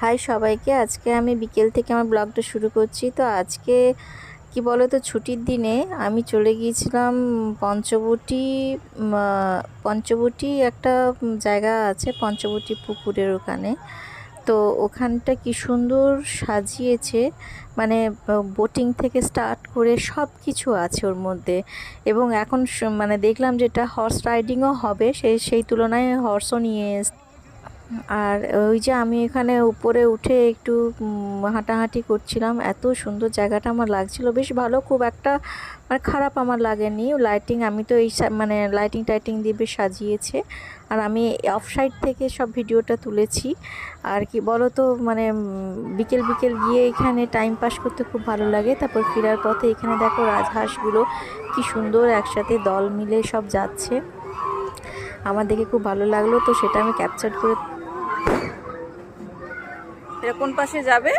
High সবাইকে, আজকে আমি বিকেল থেকে আমার ব্লগটা শুরু করছি। তো আজকে কি বলো তো, ছুটির দিনে আমি চলে গিয়েছিলাম পঞ্চবটি। পঞ্চবটি একটা জায়গা আছে, পঞ্চবটি পুকুরের ওখানে। তো ওখানটা কি সুন্দর সাজিয়েছে, মানে বোটিং থেকে স্টার্ট করে সব কিছু আছে ওর মধ্যে। এবং এখন মানে দেখলাম যেটা হর্স রাইডিংও হবে, সেই তুলনায় হর্সও নিয়ে আর ওই যে আমি এখানে উপরে উঠে একটু হাঁটাহাঁটি করছিলাম। এত সুন্দর জায়গাটা আমার লাগছিল, বেশ ভালো, খুব একটা মানে খারাপ আমার লাগেনি। লাইটিং, আমি তো এই মানে লাইটিং টাইটিং দিয়ে বেশ সাজিয়েছে। আর আমি অফ সাইড থেকে সব ভিডিওটা তুলেছি। আর কি বলো তো, মানে বিকেল বিকেল গিয়ে এখানে টাইম পাস করতে খুব ভালো লাগে। তারপর ফেরার পথে এখানে দেখো রাজহাঁসগুলো কি সুন্দর একসাথে দল মিলে সব যাচ্ছে, আমার দেখে খুব ভালো লাগলো। তো সেটা আমি ক্যাপচার করে। এটা কোন পাশে যাবে?